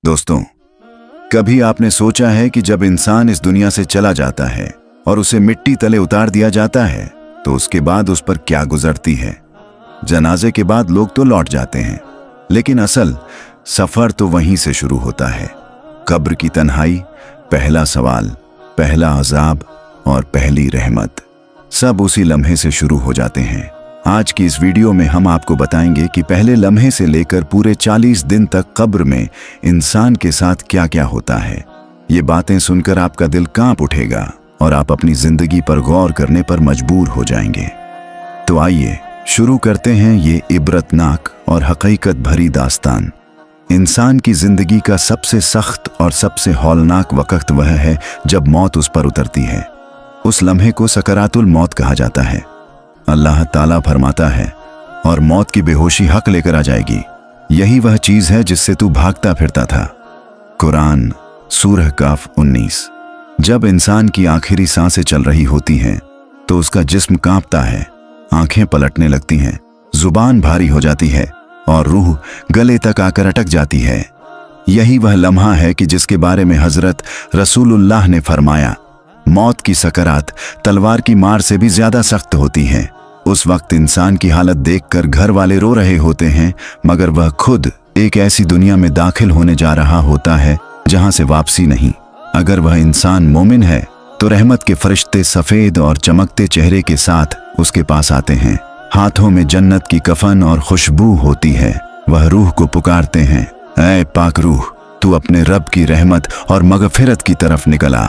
दोस्तों, कभी आपने सोचा है कि जब इंसान इस दुनिया से चला जाता है और उसे मिट्टी तले उतार दिया जाता है तो उसके बाद उस पर क्या गुजरती है। जनाजे के बाद लोग तो लौट जाते हैं, लेकिन असल सफर तो वहीं से शुरू होता है। कब्र की तन्हाई, पहला सवाल, पहला अजाब और पहली रहमत, सब उसी लम्हे से शुरू हो जाते हैं। आज की इस वीडियो में हम आपको बताएंगे कि पहले लम्हे से लेकर पूरे 40 दिन तक कब्र में इंसान के साथ क्या क्या होता है। ये बातें सुनकर आपका दिल कांप उठेगा और आप अपनी जिंदगी पर गौर करने पर मजबूर हो जाएंगे। तो आइए शुरू करते हैं ये इबरतनाक और हकीकत भरी दास्तान। इंसान की जिंदगी का सबसे सख्त और सबसे हौलनाक वक्त वह है जब मौत उस पर उतरती है। उस लम्हे को सकरातुल मौत कहा जाता है। अल्लाह ताला फरमाता है, और मौत की बेहोशी हक लेकर आ जाएगी। यही वह चीज है जिससे तू भागता फिरता था। कुरान सूरह काफ 19। जब इंसान की आखिरी सांसें चल रही होती हैं तो उसका जिस्म कांपता है, आंखें पलटने लगती हैं, जुबान भारी हो जाती है और रूह गले तक आकर अटक जाती है। यही वह लम्हा है कि जिसके बारे में हजरत रसूलुल्लाह ने फरमाया, मौत की सकरात तलवार की मार से भी ज्यादा सख्त होती है। उस वक्त इंसान की हालत देखकर घर वाले रो रहे होते हैं, मगर वह खुद एक ऐसी दुनिया में दाखिल होने जा रहा होता है जहां से वापसी नहीं। अगर वह इंसान मोमिन है तो रहमत के फरिश्ते सफेद और चमकते चेहरे के साथ उसके पास आते हैं। हाथों में जन्नत की कफन और खुशबू होती है। वह रूह को पुकारते हैं, ऐ पाक रूह, तू अपने रब की रहमत और मगफिरत की तरफ निकल आ।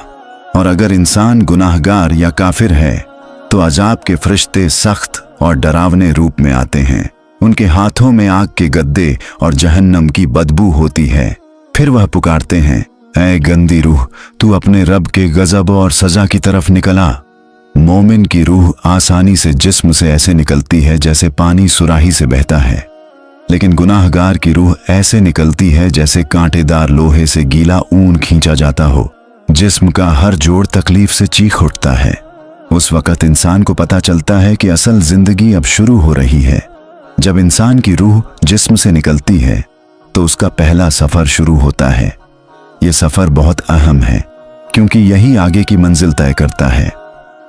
और अगर इंसान गुनाहगार या काफिर है तो अजाब के फरिश्ते सख्त और डरावने रूप में आते हैं। उनके हाथों में आग के गद्दे और जहन्नम की बदबू होती है। फिर वह पुकारते हैं, ऐ गंदी रूह, तू अपने रब के गजब और सजा की तरफ निकल आ। मोमिन की रूह आसानी से जिस्म से ऐसे निकलती है जैसे पानी सुराही से बहता है, लेकिन गुनाहगार की रूह ऐसे निकलती है जैसे कांटेदार लोहे से गीला ऊन खींचा जाता हो। जिस्म का हर जोड़ तकलीफ से चीख उठता है। उस वक्त इंसान को पता चलता है कि असल जिंदगी अब शुरू हो रही है। जब इंसान की रूह जिस्म से निकलती है तो उसका पहला सफर शुरू होता है। यह सफर बहुत अहम है क्योंकि यही आगे की मंजिल तय करता है।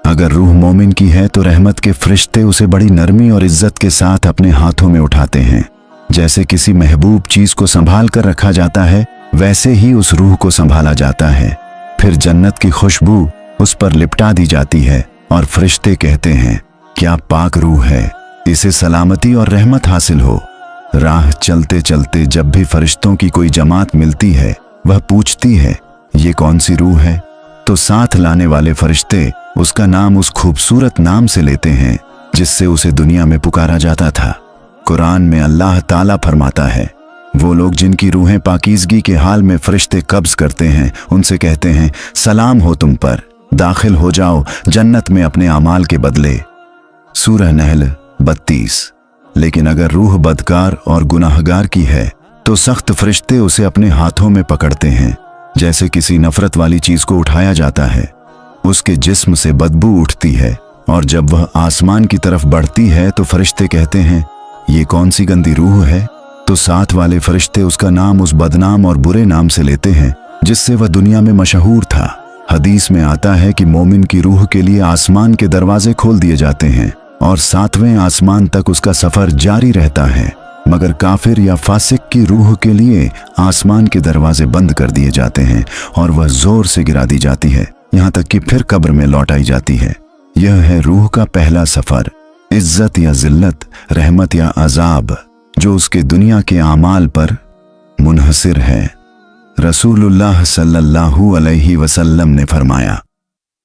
अगर रूह मोमिन की है तो रहमत के फरिश्ते उसे बड़ी नरमी और इज्जत के साथ अपने हाथों में उठाते हैं। जैसे किसी महबूब चीज को संभाल कर रखा जाता है, वैसे ही उस रूह को संभाला जाता है। फिर जन्नत की खुशबू उस पर लिपटा दी जाती है और फरिश्ते कहते हैं, क्या पाक रूह है, इसे सलामती और रहमत हासिल हो। राह चलते चलते जब भी फरिश्तों की कोई जमात मिलती है, वह पूछती है, ये कौन सी रूह है। तो साथ लाने वाले फरिश्ते उसका नाम उस खूबसूरत नाम से लेते हैं जिससे उसे दुनिया में पुकारा जाता था। कुरान में अल्लाह ताला फरमाता है, वो लोग जिनकी रूहें पाकीज़गी के हाल में फरिश्ते कब्ज करते हैं, उनसे कहते हैं, सलाम हो तुम पर, दाखिल हो जाओ जन्नत में अपने अमाल के बदले। सूरह नहल 32। लेकिन अगर रूह बदकार और गुनाहगार की है तो सख्त फरिश्ते उसे अपने हाथों में पकड़ते हैं, जैसे किसी नफरत वाली चीज को उठाया जाता है। उसके जिस्म से बदबू उठती है और जब वह आसमान की तरफ बढ़ती है तो फरिश्ते कहते हैं, ये कौन सी गंदी रूह है। तो साथ वाले फरिश्ते उसका नाम उस बदनाम और बुरे नाम से लेते हैं जिससे वह दुनिया में मशहूर था। हदीस में आता है कि मोमिन की रूह के लिए आसमान के दरवाजे खोल दिए जाते हैं और 7वें आसमान तक उसका सफर जारी रहता है, मगर काफिर या फासिक की रूह के लिए आसमान के दरवाजे बंद कर दिए जाते हैं और वह जोर से गिरा दी जाती है, यहाँ तक कि फिर कब्र में लौटाई जाती है। यह है रूह का पहला सफर, इज्जत या जिल्लत, रहमत या अजाब, जो उसके दुनिया के आमाल पर मुनहसिर है। रसूलुल्लाह सल्लल्लाहु अलैहि वसल्लम ने फरमाया,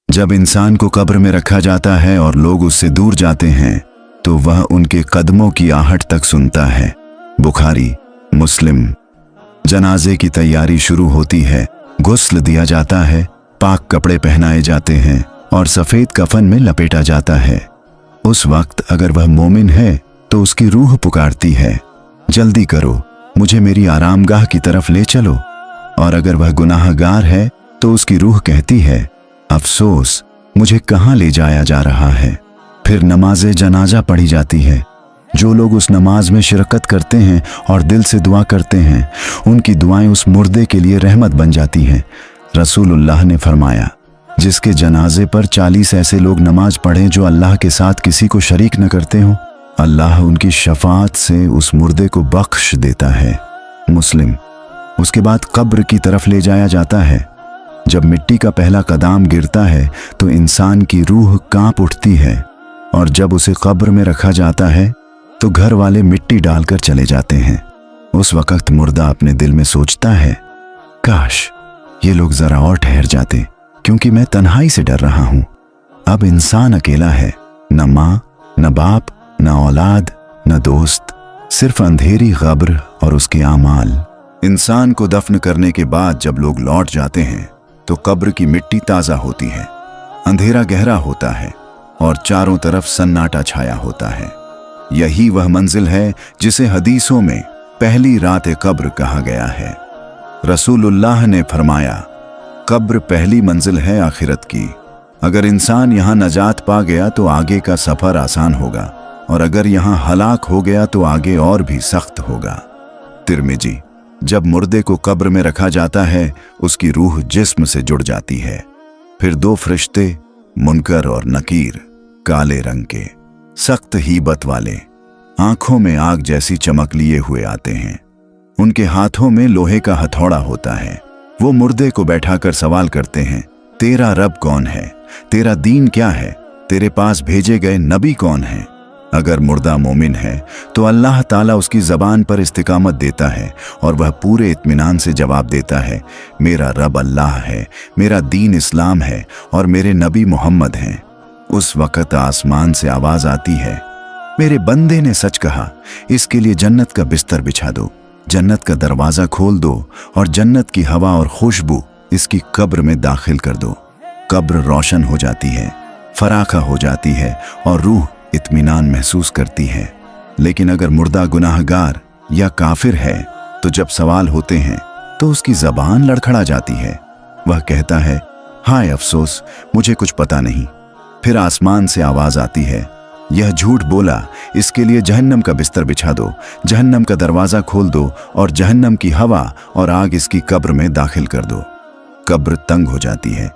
जब इंसान को कब्र में रखा जाता है और लोग उससे दूर जाते हैं तो वह उनके कदमों की आहट तक सुनता है। बुखारी मुस्लिम। जनाजे की तैयारी शुरू होती है, गुस्ल दिया जाता है, पाक कपड़े पहनाए जाते हैं और सफेद कफन में लपेटा जाता है। उस वक्त अगर वह मोमिन है तो उसकी रूह पुकारती है, जल्दी करो, मुझे मेरी आरामगाह की तरफ ले चलो। और अगर वह गुनाहगार है तो उसकी रूह कहती है, अफसोस, मुझे कहाँ ले जाया जा रहा है। फिर नमाज़े जनाजा पढ़ी जाती है। जो लोग उस नमाज में शिरकत करते हैं और दिल से दुआ करते हैं, उनकी दुआएं उस मुर्दे के लिए रहमत बन जाती हैं। रसूलुल्लाह ने फरमाया, जिसके जनाजे पर 40 ऐसे लोग नमाज पढ़ें जो अल्लाह के साथ किसी को शरीक न करते हों, अल्लाह उनकी शफाअत से उस मुर्दे को बख्श देता है। मुस्लिम। उसके बाद कब्र की तरफ ले जाया जाता है। जब मिट्टी का पहला कदम गिरता है तो इंसान की रूह कांप उठती है, और जब उसे कब्र में रखा जाता है तो घर वाले मिट्टी डालकर चले जाते हैं। उस वक्त मुर्दा अपने दिल में सोचता है, काश ये लोग जरा और ठहर जाते, क्योंकि मैं तन्हाई से डर रहा हूं। अब इंसान अकेला है, न माँ, न बाप, न औलाद, न दोस्त, सिर्फ अंधेरी कब्र और उसके आमाल। इंसान को दफन करने के बाद जब लोग लौट जाते हैं तो कब्र की मिट्टी ताज़ा होती है, अंधेरा गहरा होता है और चारों तरफ सन्नाटा छाया होता है। यही वह मंजिल है जिसे हदीसों में पहली रात कब्र कहा गया है। रसूलुल्लाह ने फरमाया, कब्र पहली मंजिल है आखिरत की। अगर इंसान यहाँ नजात पा गया तो आगे का सफर आसान होगा, और अगर यहाँ हलाक हो गया तो आगे और भी सख्त होगा। तिरमिजी। जब मुर्दे को कब्र में रखा जाता है, उसकी रूह जिस्म से जुड़ जाती है। फिर 2 फरिश्ते, मुनकर और नकीर, काले रंग के, सख्त हीबत वाले, आंखों में आग जैसी चमक लिए हुए आते हैं। उनके हाथों में लोहे का हथौड़ा होता है। वो मुर्दे को बैठाकर सवाल करते हैं, तेरा रब कौन है? तेरा दीन क्या है? तेरे पास भेजे गए नबी कौन है? अगर मुर्दा मोमिन है तो अल्लाह ताला उसकी ज़बान पर इस्तिकामत देता है और वह पूरे इत्मीनान से जवाब देता है, मेरा रब अल्लाह है, मेरा दीन इस्लाम है और मेरे नबी मोहम्मद हैं। उस वक़्त आसमान से आवाज़ आती है, मेरे बंदे ने सच कहा, इसके लिए जन्नत का बिस्तर बिछा दो, जन्नत का दरवाज़ा खोल दो और जन्नत की हवा और खुशबू इसकी कब्र में दाखिल कर दो। कब्र रोशन हो जाती है, फराखा हो जाती है और रूह इत्मीनान महसूस करती है। लेकिन अगर मुर्दा गुनाहगार या काफिर है तो जब सवाल होते हैं तो उसकी ज़बान लड़खड़ा जाती है। वह कहता है, हाय अफसोस, मुझे कुछ पता नहीं। फिर आसमान से आवाज़ आती है, यह झूठ बोला, इसके लिए जहन्नम का बिस्तर बिछा दो, जहन्नम का दरवाज़ा खोल दो और जहन्नम की हवा और आग इसकी कब्र में दाखिल कर दो। कब्र तंग हो जाती है,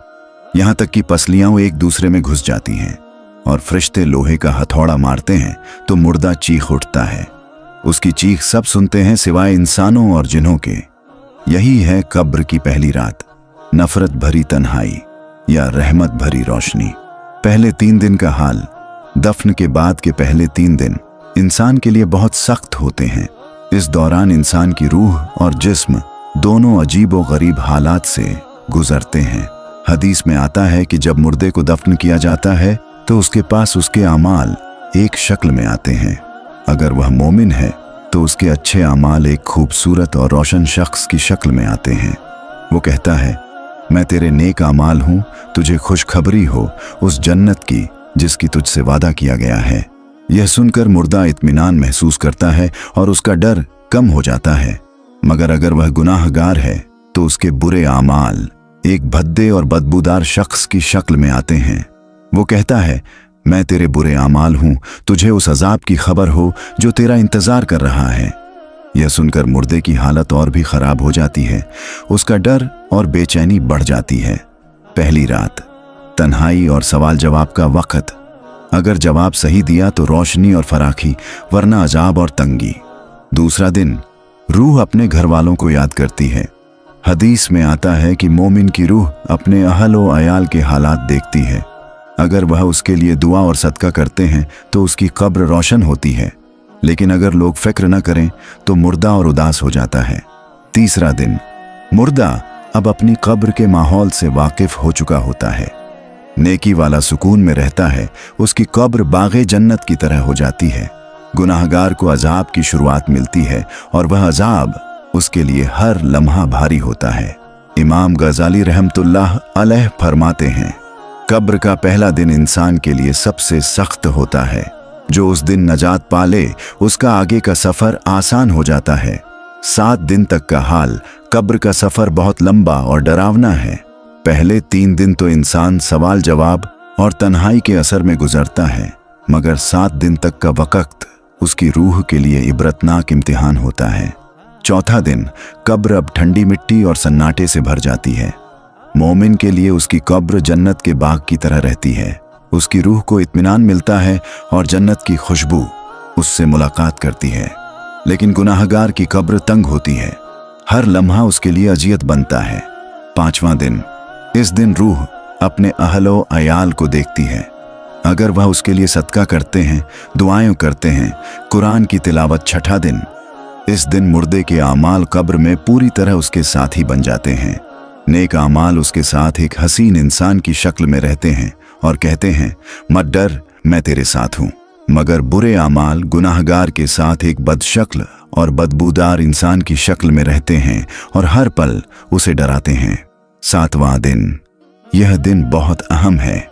यहाँ तक कि पसलियाँ एक दूसरे में घुस जाती हैं और फरिश्ते लोहे का हथौड़ा मारते हैं तो मुर्दा चीख उठता है। उसकी चीख सब सुनते हैं सिवाय इंसानों और जिन्हों के। यही है कब्र की पहली रात, नफरत भरी तन्हाई या रहमत भरी रोशनी। पहले 3 दिन का हाल, दफन के बाद के पहले 3 दिन इंसान के लिए बहुत सख्त होते हैं। इस दौरान इंसान की रूह और जिस्म दोनों अजीब व गरीब हालात से गुजरते हैं। हदीस में आता है कि जब मुर्दे को दफन किया जाता है तो उसके पास उसके आमाल एक शक्ल में आते हैं। अगर वह मोमिन है तो उसके अच्छे आमाल एक खूबसूरत और रोशन शख्स की शक्ल में आते हैं। वो कहता है, मैं तेरे नेक आमाल हूँ, तुझे खुशखबरी हो उस जन्नत की जिसकी तुझसे वादा किया गया है। यह सुनकर मुर्दा इत्मीनान महसूस करता है और उसका डर कम हो जाता है। मगर अगर वह गुनाहगार है तो उसके बुरे आमाल एक भद्दे और बदबूदार शख्स की शक्ल में आते हैं। वो कहता है, मैं तेरे बुरे आमाल हूँ, तुझे उस अजाब की खबर हो जो तेरा इंतजार कर रहा है। यह सुनकर मुर्दे की हालत और भी खराब हो जाती है। उसका डर और बेचैनी बढ़ जाती है। पहली रात, तन्हाई और सवाल जवाब का वक़्त। अगर जवाब सही दिया तो रोशनी और फराखी, वरना अजाब और तंगी। दूसरा दिन, रूह अपने घर वालों को याद करती है। हदीस में आता है कि मोमिन की रूह अपने अहल व अयाल के हालात देखती है। अगर वह उसके लिए दुआ और सदका करते हैं तो उसकी कब्र रोशन होती है, लेकिन अगर लोग फिक्र न करें तो मुर्दा और उदास हो जाता है। तीसरा दिन, मुर्दा अब अपनी कब्र के माहौल से वाकिफ हो चुका होता है। नेकी वाला सुकून में रहता है। उसकी कब्र बाग़े जन्नत की तरह हो जाती है। गुनाहगार को अजाब की शुरुआत मिलती है और वह अजाब उसके लिए हर लम्हा भारी होता है। इमाम गजाली रहमतुल्लाह अलैह फरमाते हैं, कब्र का पहला दिन इंसान के लिए सबसे सख्त होता है। जो उस दिन नजात पाले उसका आगे का सफर आसान हो जाता है। 7 दिन तक का हाल, कब्र का सफर बहुत लंबा और डरावना है। पहले 3 दिन तो इंसान सवाल जवाब और तन्हाई के असर में गुजरता है, मगर 7 दिन तक का वक्त उसकी रूह के लिए इबरतनाक इम्तिहान होता है। चौथा दिन कब्र अब ठंडी मिट्टी और सन्नाटे से भर जाती है। मोमिन के लिए उसकी कब्र जन्नत के बाग की तरह रहती है। उसकी रूह को इत्मीनान मिलता है और जन्नत की खुशबू उससे मुलाकात करती है। लेकिन गुनाहगार की कब्र तंग होती है, हर लम्हा उसके लिए अजियत बनता है। पांचवां दिन, इस दिन रूह अपने अहलो अयाल को देखती है। अगर वह उसके लिए सदका करते हैं, दुआएं करते हैं, कुरान की तिलावत। छठा दिन, इस दिन मुर्दे के आमाल कब्र में पूरी तरह उसके साथी बन जाते हैं। नेक आमाल उसके साथ एक हसीन इंसान की शक्ल में रहते हैं और कहते हैं, मत डर, मैं तेरे साथ हूं। मगर बुरे आमाल गुनाहगार के साथ एक बदशक्ल और बदबूदार इंसान की शक्ल में रहते हैं और हर पल उसे डराते हैं। सातवां दिन, यह दिन बहुत अहम है।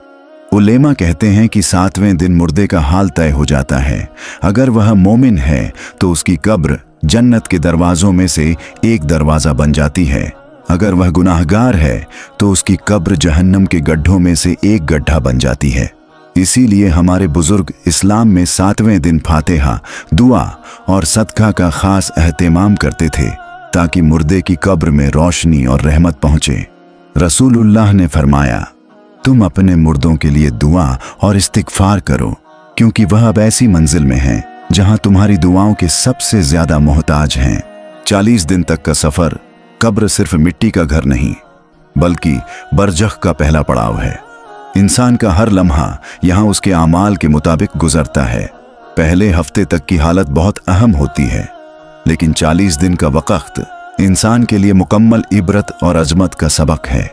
उलेमा कहते हैं कि सातवें दिन मुर्दे का हाल तय हो जाता है। अगर वह मोमिन है तो उसकी कब्र जन्नत के दरवाजों में से एक दरवाजा बन जाती है। अगर वह गुनाहगार है तो उसकी कब्र जहन्नम के गड्ढों में से एक गड्ढा बन जाती है। इसीलिए हमारे बुजुर्ग इस्लाम में सातवें दिन फातिहा, दुआ और सदका का खास एहतिमाम करते थे ताकि मुर्दे की कब्र में रोशनी और रहमत पहुंचे। रसूलुल्लाह ने फरमाया, तुम अपने मुर्दों के लिए दुआ और इस्तिगफार करो, क्योंकि वह अब ऐसी मंजिल में हैं जहां तुम्हारी दुआओं के सबसे ज्यादा मोहताज हैं। 40 दिन तक का सफर, कब्र सिर्फ मिट्टी का घर नहीं बल्कि बरजख का पहला पड़ाव है। इंसान का हर लम्हा यहां उसके आमाल के मुताबिक गुजरता है। पहले हफ्ते तक की हालत बहुत अहम होती है, लेकिन 40 दिन का वक्त इंसान के लिए मुकम्मल इबरत और अजमत का सबक है।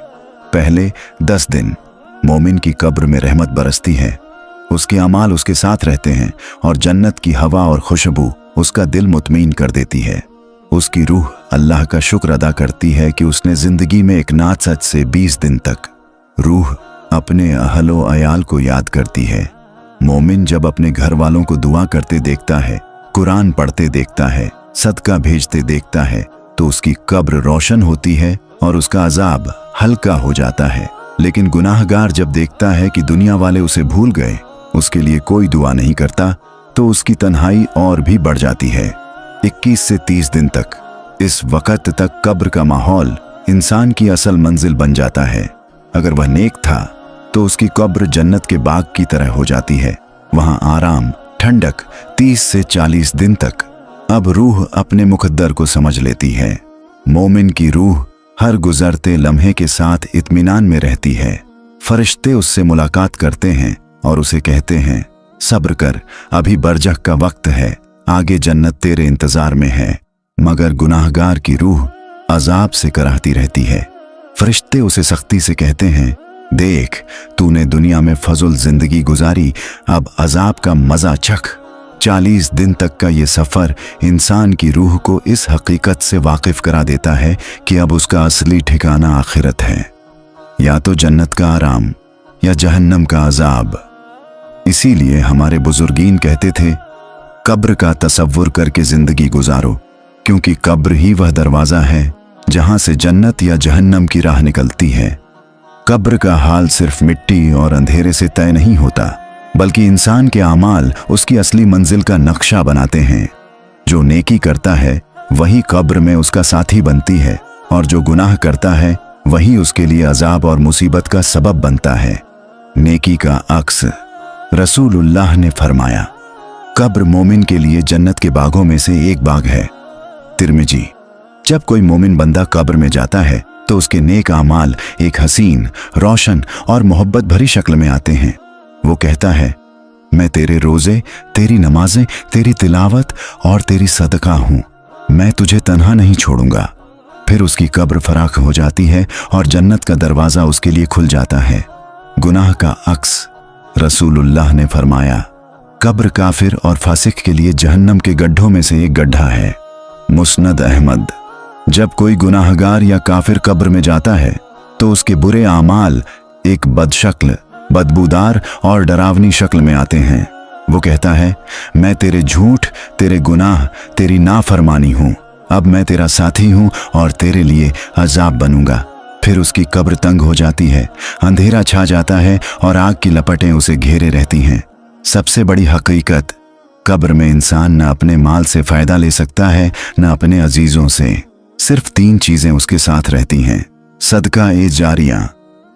पहले 10 दिन मोमिन की कब्र में रहमत बरसती है, उसके अमाल उसके साथ रहते हैं और जन्नत की हवा और खुशबू उसका दिल मुतमीन कर देती है। उसकी रूह अल्लाह का शुक्र अदा करती है कि उसने जिंदगी में एक नासच से 20 दिन तक। रूह अपने अहलो अयाल को याद करती है। मोमिन जब अपने घर वालों को दुआ करते देखता है, कुरान पढ़ते देखता है, सदका भेजते देखता है, तो उसकी कब्र रोशन होती है और उसका अजाब हल्का हो जाता है। लेकिन गुनाहगार जब देखता है कि दुनिया वाले उसे भूल गए, उसके लिए कोई दुआ नहीं करता, तो उसकी तन्हाई और भी बढ़ जाती है। 21 से 30 दिन तक, इस वक्त तक कब्र का माहौल इंसान की असल मंजिल बन जाता है। अगर वह नेक था तो उसकी कब्र जन्नत के बाग की तरह हो जाती है। वहां आराम, ठंडक 30 से 40 दिन तक। अब रूह अपने मुकद्दर को समझ लेती है। मोमिन की रूह हर गुजरते लम्हे के साथ इत्मीनान में रहती है। फरिश्ते उससे मुलाकात करते हैं और उसे कहते हैं, सब्र कर, अभी बरजख का वक्त है, आगे जन्नत तेरे इंतजार में है। मगर गुनाहगार की रूह अजाब से कराहती रहती है। फरिश्ते उसे सख्ती से कहते हैं, देख, तूने दुनिया में फजुल जिंदगी गुजारी, अब अजाब का मजा चख। 40 दिन तक का ये सफर इंसान की रूह को इस हकीकत से वाकिफ करा देता है कि अब उसका असली ठिकाना आखिरत है, या तो जन्नत का आराम या जहन्नम का अजाब। इसीलिए हमारे बुजुर्गीन कहते थे, कब्र का तसव्वुर करके जिंदगी गुजारो, क्योंकि कब्र ही वह दरवाजा है जहां से जन्नत या जहन्नम की राह निकलती है। कब्र का हाल सिर्फ मिट्टी और अंधेरे से तय नहीं होता, बल्कि इंसान के आमाल उसकी असली मंजिल का नक्शा बनाते हैं। जो नेकी करता है वही कब्र में उसका साथी बनती है, और जो गुनाह करता है वही उसके लिए अजाब और मुसीबत का सबब बनता है। नेकी का अक्स, रसूलुल्लाह ने फरमाया, कब्र मोमिन के लिए जन्नत के बागों में से एक बाग है। तिर्मिजी। जब कोई मोमिन बंदा कब्र में जाता है तो उसके नेक आमाल एक हसीन, रोशन और मोहब्बत भरी शक्ल में आते हैं। वो कहता है, मैं तेरे रोजे, तेरी नमाजें, तेरी तिलावत और तेरी सदका हूं, मैं तुझे तन्हा नहीं छोड़ूंगा। फिर उसकी कब्र फराख हो जाती है और जन्नत का दरवाजा उसके लिए खुल जाता है। गुनाह का अक्स, रसूलुल्लाह ने फरमाया, कब्र काफिर और फासिक के लिए जहन्नम के गड्ढों में से एक गड्ढा है। मुस्नद अहमद। जब कोई गुनाहगार या काफिर कब्र में जाता है तो उसके बुरे आमाल एक बदशक्ल, बदबूदार और डरावनी शक्ल में आते हैं। वो कहता है, मैं तेरे झूठ, तेरे गुनाह, तेरी नाफरमानी हूं, अब मैं तेरा साथी हूं और तेरे लिए अजाब बनूंगा। फिर उसकी कब्र तंग हो जाती है, अंधेरा छा जाता है और आग की लपटें उसे घेरे रहती हैं। सबसे बड़ी हकीकत, कब्र में इंसान न अपने माल से फायदा ले सकता है, न अपने अजीजों से। सिर्फ 3 चीजें उसके साथ रहती हैं, सदका ए जारिया,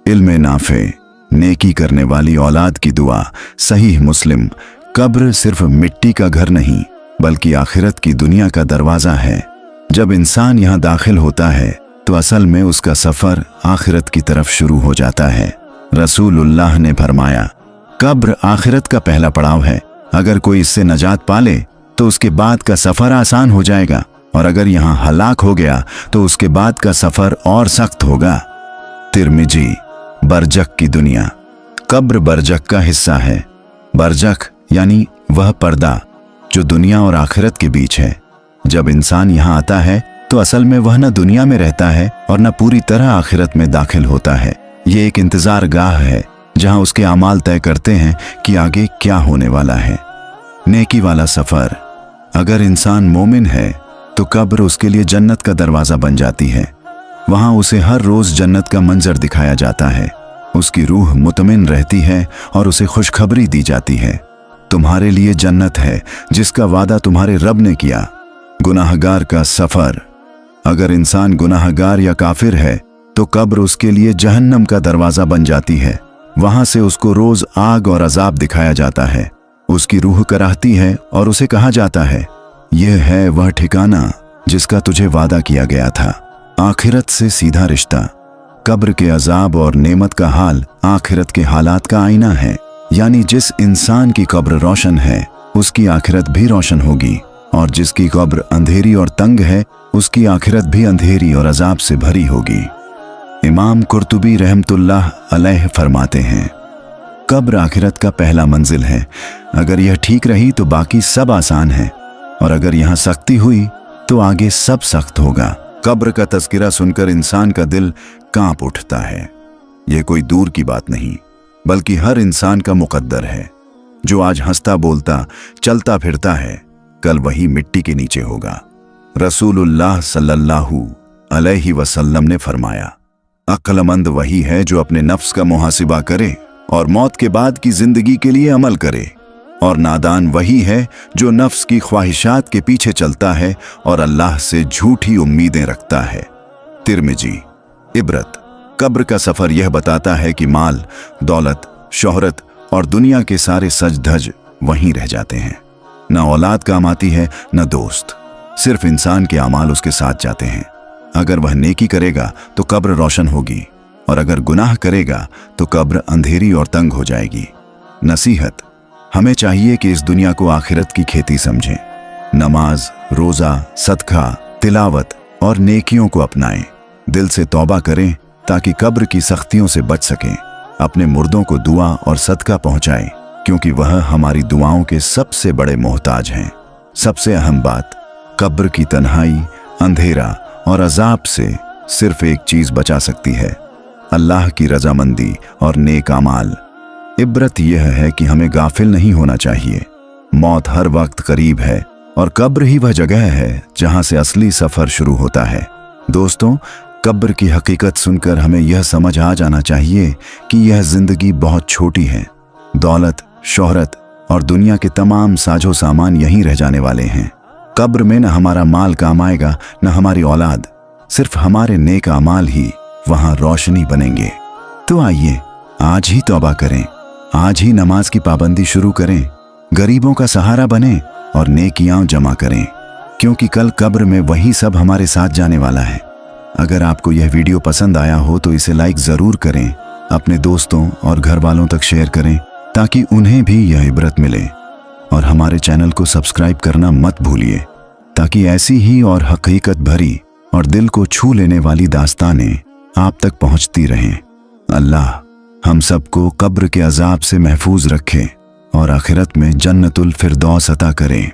इल्म नाफे, नेकी करने वाली औलाद की दुआ। सही मुस्लिम। कब्र सिर्फ मिट्टी का घर नहीं बल्कि आखिरत की दुनिया का दरवाजा है। जब इंसान यहाँ दाखिल होता है तो असल में उसका सफर आखिरत की तरफ शुरू हो जाता है। रसूलुल्लाह ने फरमाया, कब्र आखिरत का पहला पड़ाव है। अगर कोई इससे नजात पाले तो उसके बाद का सफर आसान हो जाएगा, और अगर यहाँ हलाक हो गया तो उसके बाद का सफर और सख्त होगा। तिरमिजी। बरजक की दुनिया। कब्र बरजक का हिस्सा है। बरजक यानी वह पर्दा जो दुनिया और आखिरत के बीच है। जब इंसान यहाँ आता है तो असल में वह न दुनिया में रहता है और न पूरी तरह आखिरत में दाखिल होता है। ये एक इंतजार गाह है जहाँ उसके अमाल तय करते हैं कि आगे क्या होने वाला है। नेकी वाला सफर। अगर इंसान मोमिन है तो कब्र उसके लिए जन्नत का दरवाजा बन जाती है। वहाँ उसे हर रोज जन्नत का मंजर दिखाया जाता है। उसकी रूह मुतमिन रहती है और उसे खुशखबरी दी जाती है, तुम्हारे लिए जन्नत है जिसका वादा तुम्हारे रब ने किया। गुनाहगार का सफर। अगर इंसान गुनाहगार या काफिर है तो कब्र उसके लिए जहन्नम का दरवाजा बन जाती है। वहां से उसको रोज आग और अजाब दिखाया जाता है। उसकी रूह कराहती है और उसे कहा जाता है, यह है वह ठिकाना जिसका तुझे वादा किया गया था। आखिरत से सीधा रिश्ता। कब्र के अजाब और नेमत का हाल आखिरत के हालात का आईना है। यानी जिस इंसान की कब्र रोशन है उसकी आखिरत भी रोशन होगी, और जिसकी कब्र अंधेरी और तंग है उसकी आखिरत भी अंधेरी और अजाब से भरी होगी। इमाम कुर्तुबी रहमतुल्लाह अलैह फरमाते हैं, कब्र आखिरत का पहला मंजिल है। अगर यह ठीक रही तो बाकी सब आसान है, और अगर यहाँ सख्ती हुई तो आगे सब सख्त होगा। कब्र का तज़किरा सुनकर इंसान का दिल कांप उठता है। यह कोई दूर की बात नहीं बल्कि हर इंसान का मुकद्दर है। जो आज हंसता बोलता चलता फिरता है कल वही मिट्टी के नीचे होगा। रसूलुल्लाह सल्लल्लाहु अलैहि वसल्लम ने फरमाया, अक्लमंद वही है जो अपने नफ्स का मुहासिबा करे और मौत के बाद की जिंदगी के लिए अमल करे, और नादान वही है जो नफ्स की ख्वाहिशात के पीछे चलता है और अल्लाह से झूठी उम्मीदें रखता है। तिरमिजी। इबरत। कब्र का सफर यह बताता है कि माल, दौलत, शोहरत और दुनिया के सारे सज धज वहीं रह जाते हैं। न औलाद काम आती है न दोस्त, सिर्फ इंसान के अमाल उसके साथ जाते हैं। अगर वह नेकी करेगा तो कब्र रोशन होगी, और अगर गुनाह करेगा तो कब्र अंधेरी और तंग हो जाएगी। नसीहत। हमें चाहिए कि इस दुनिया को आखिरत की खेती समझें। नमाज, रोजा, सदका, तिलावत और नेकियों को अपनाएं। दिल से तौबा करें ताकि कब्र की सख्तियों से बच सकें। अपने मुर्दों को दुआ और सदका पहुंचाएं, क्योंकि वह हमारी दुआओं के सबसे बड़े मोहताज हैं। सबसे अहम बात, कब्र की तन्हाई, अंधेरा और अजाब से सिर्फ एक चीज बचा सकती है, अल्लाह की रजामंदी और नेक अमाल। इबरत यह है कि हमें गाफिल नहीं होना चाहिए। मौत हर वक्त करीब है और कब्र ही वह जगह है जहां से असली सफर शुरू होता है। दोस्तों, कब्र की हकीकत सुनकर हमें यह समझ आ जाना चाहिए कि यह जिंदगी बहुत छोटी है। दौलत, शोहरत और दुनिया के तमाम साजो सामान यहीं रह जाने वाले हैं। कब्र में न हमारा माल काम आएगा न हमारी औलाद, सिर्फ हमारे नेक अमाल ही वहां रोशनी बनेंगे। तो आइए आज ही तौबा करें, आज ही नमाज की पाबंदी शुरू करें, गरीबों का सहारा बनें और नेकियां जमा करें, क्योंकि कल कब्र में वही सब हमारे साथ जाने वाला है। अगर आपको यह वीडियो पसंद आया हो तो इसे लाइक ज़रूर करें, अपने दोस्तों और घर वालों तक शेयर करें ताकि उन्हें भी यह इबरत मिले, और हमारे चैनल को सब्सक्राइब करना मत भूलिए ताकि ऐसी ही और हकीकत भरी और दिल को छू लेने वाली दास्तानें आप तक पहुंचती रहें। अल्लाह हम सबको कब्र के अजाब से महफूज रखे और आखिरत में जन्नतुल फिरदौस अता करें।